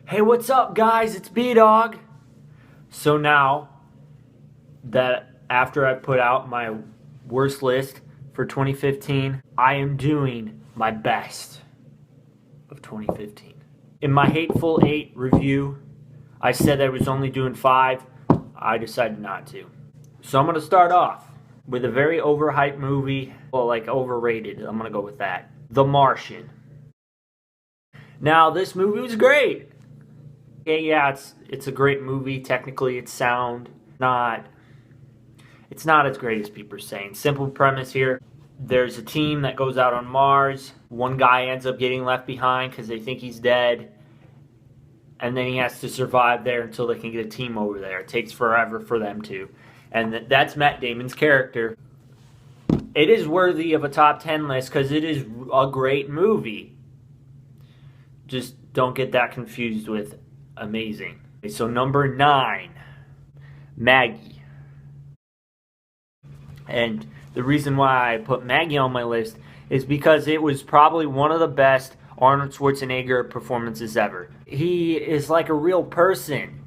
Hey, what's up, guys? It's B-Dog. So now that after I put out my worst list for 2015, I am doing my best of 2015. In my Hateful Eight review, I said I was only doing 5. I decided not to. So I'm going to start off with a very overhyped movie. Well, like overrated. I'm going to go with that. The Martian. Now, this movie was great. Yeah, it's a great movie. Technically, it's sound. It's not as great as people are saying. Simple premise here. There's a team that goes out on Mars. One guy ends up getting left behind because they think he's dead. And then he has to survive there until they can get a team over there. It takes forever for them to. And that's Matt Damon's character. It is worthy of a top 10 list because it is a great movie. Just don't get that confused with amazing. Okay, so number 9, Maggie. And the reason why I put Maggie on my list is because it was probably one of the best Arnold Schwarzenegger performances ever. He is like a real person.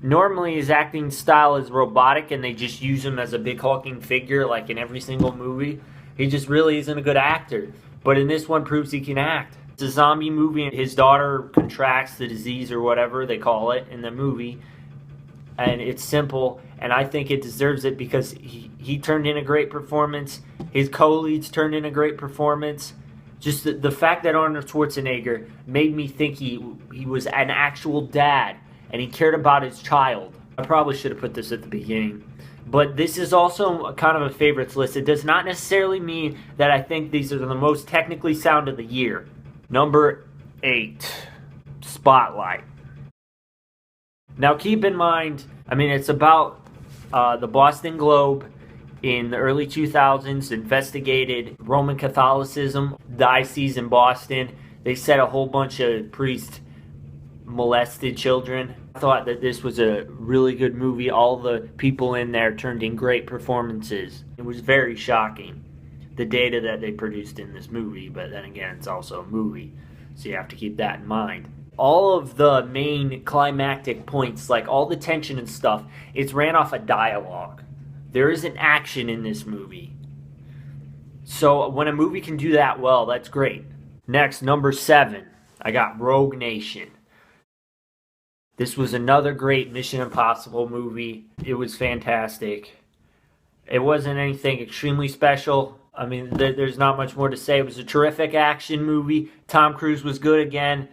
Normally his acting style is robotic and they just use him as a big hulking figure like in every single movie. He just really isn't a good actor. But in this one proves he can act. It's a zombie movie and his daughter contracts the disease or whatever they call it in the movie. And it's simple, and I think it deserves it because he turned in a great performance. His co-leads turned in a great performance. Just the fact that Arnold Schwarzenegger made me think he was an actual dad and he cared about his child. I probably should have put this at the beginning. But this is also kind of a favorites list. It does not necessarily mean that I think these are the most technically sound of the year. Number 8, Spotlight. Now keep in mind, it's about the Boston Globe in the early 2000s investigated Roman Catholicism diocese in Boston. They said a whole bunch of priests molested children. I thought that this was a really good movie. All the people in there turned in great performances. It was very shocking, the data that they produced in this movie, but then again, it's also a movie, so you have to keep that in mind. All of the main climactic points, like all the tension and stuff, it's ran off of dialogue. There isn't action in this movie. So when a movie can do that well, that's great. Next, number 7, I got Rogue Nation. This was another great Mission Impossible movie. It was fantastic. It wasn't anything extremely special. There's not much more to say. It was a terrific action movie. Tom Cruise was good again.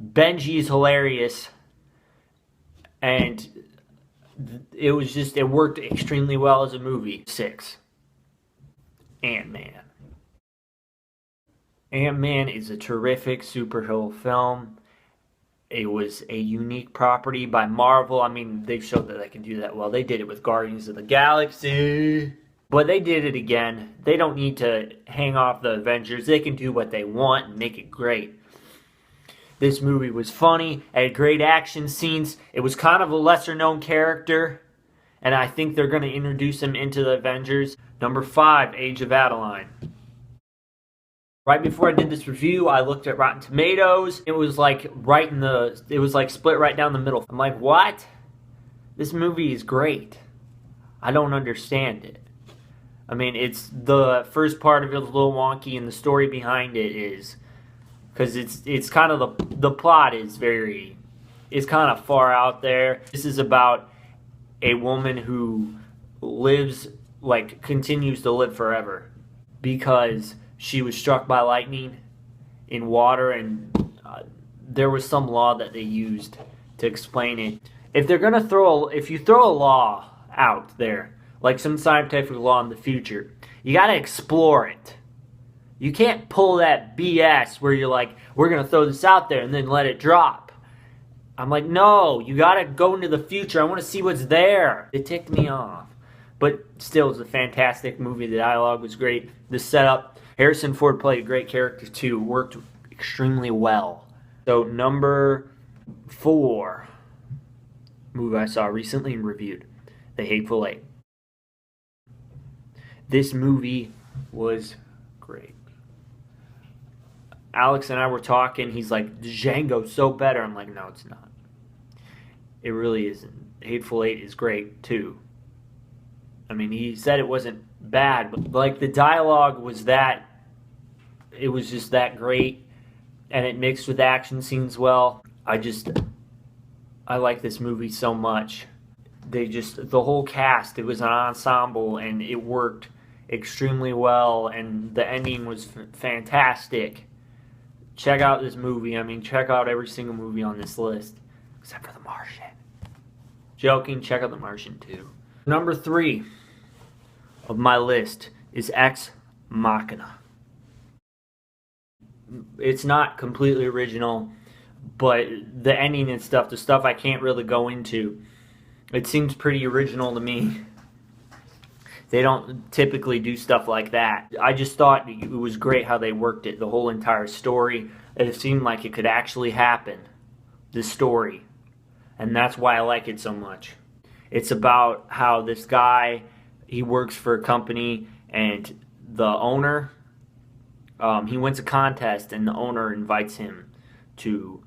Benji is hilarious. And it worked extremely well as a movie. 6, Ant-Man. Ant-Man is a terrific superhero film. It was a unique property by Marvel. They showed that they can do that well. They did it with Guardians of the Galaxy. But they did it again. They don't need to hang off the Avengers. They can do what they want and make it great. This movie was funny. It had great action scenes. It was kind of a lesser-known character. And I think they're going to introduce him into the Avengers. Number 5, Age of Adaline. Right before I did this review, I looked at Rotten Tomatoes. It was like split right down the middle. I'm like, what? This movie is great. I don't understand it. It's the first part of it is a little wonky, and the story behind it is, because it's kind of the plot is kind of far out there. This is about a woman who continues to live forever because she was struck by lightning in water, and there was some law that they used to explain it. If you throw a law out there, like some scientific law in the future, you got to explore it. You can't pull that BS where you're like, we're going to throw this out there and then let it drop. I'm like, no, you got to go into the future. I want to see what's there. It ticked me off. But still, it was a fantastic movie. The dialogue was great. The setup, Harrison Ford played a great character too. Worked extremely well. So number 4, movie I saw recently and reviewed, The Hateful Eight. This movie was great. Alex and I were talking. He's like, Django's so better. I'm like, no, it's not. It really isn't. Hateful Eight is great, too. I mean, he said it wasn't bad, but like the dialogue was that, it was just that great, and it mixed with action scenes well. I like this movie so much. The whole cast, it was an ensemble, and it worked extremely well, and the ending was fantastic. Check out this movie. I mean, check out every single movie on this list, except for The Martian. Joking, check out The Martian too. Number 3 of my list is Ex Machina. It's not completely original, but the ending and stuff, the stuff I can't really go into, it seems pretty original to me. They don't typically do stuff like that. I just thought it was great how they worked it, the whole entire story. It seemed like it could actually happen, this story. And that's why I like it so much. It's about how this guy, he works for a company, and the owner, he wins a contest, and the owner invites him to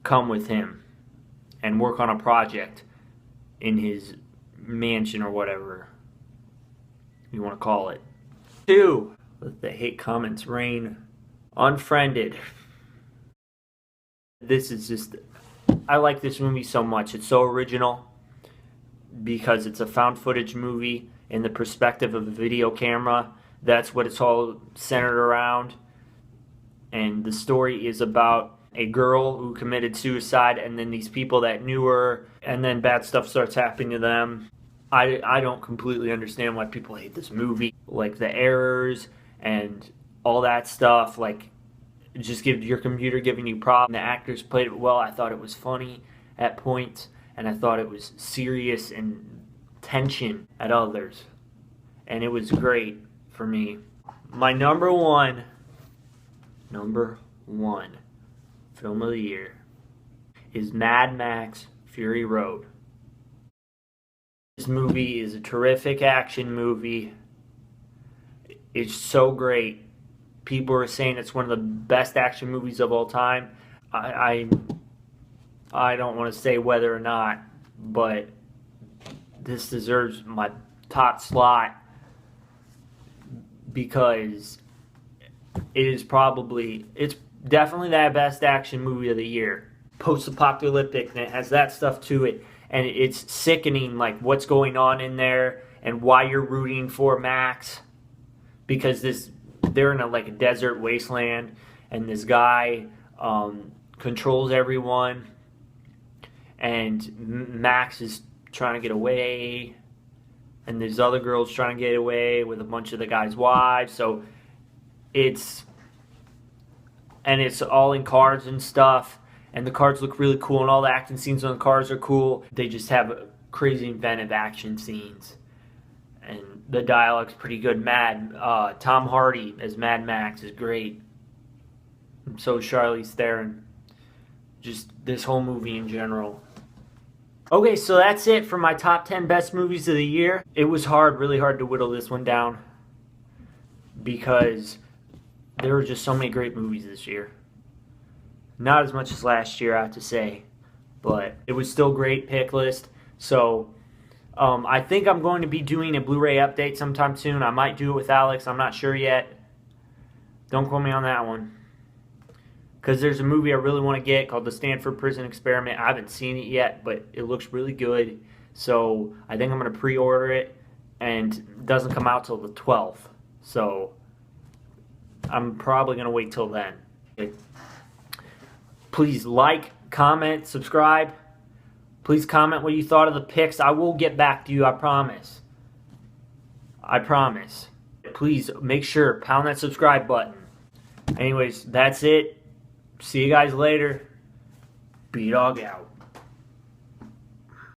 come with him and work on a project in his mansion or whatever you want to call it. 2, let the hate comments rain. Unfriended. This is just, I like this movie so much. It's so original because it's a found footage movie in the perspective of a video camera. That's what it's all centered around. And the story is about a girl who committed suicide, and then these people that knew her, and then bad stuff starts happening to them. I don't completely understand why people hate this movie. Like the errors and all that stuff, like just give your computer giving you problems. The actors played it well. I thought it was funny at points, and I thought it was serious and tension at others. And it was great for me. My number one film of the year is Mad Max Fury Road. This movie is a terrific action movie. It's so great. People are saying it's one of the best action movies of all time. I don't want to say whether or not, but this deserves my top slot because it's definitely that best action movie of the year. Post-apocalyptic, and it has that stuff to it, and it's sickening, like what's going on in there and why you're rooting for Max, because they're in a desert wasteland, and this guy controls everyone, and Max is trying to get away, and there's other girls trying to get away with a bunch of the guy's wives. So it's all in cars and stuff, and the cars look really cool, and all the action scenes on the cars are cool. They just have crazy inventive action scenes, and the dialogue's pretty good. Tom Hardy as Mad Max is great, and so is Charlize Theron. Just this whole movie in general. Okay, so that's it for my top 10 best movies of the year. It was really hard to whittle this one down because there were just so many great movies this year. Not as much as last year, I have to say, but it was still a great pick list. So I think I'm going to be doing a Blu-ray update sometime soon. I might do it with Alex. I'm not sure yet. Don't quote me on that one. Because there's a movie I really want to get called The Stanford Prison Experiment. I haven't seen it yet, but it looks really good. So I think I'm going to pre-order it, and it doesn't come out till the 12th. So I'm probably going to wait till then. Please like, comment, subscribe. Please comment what you thought of the picks. I will get back to you, I promise. I promise. Please make sure, pound that subscribe button. Anyways, that's it. See you guys later. B-Dog out.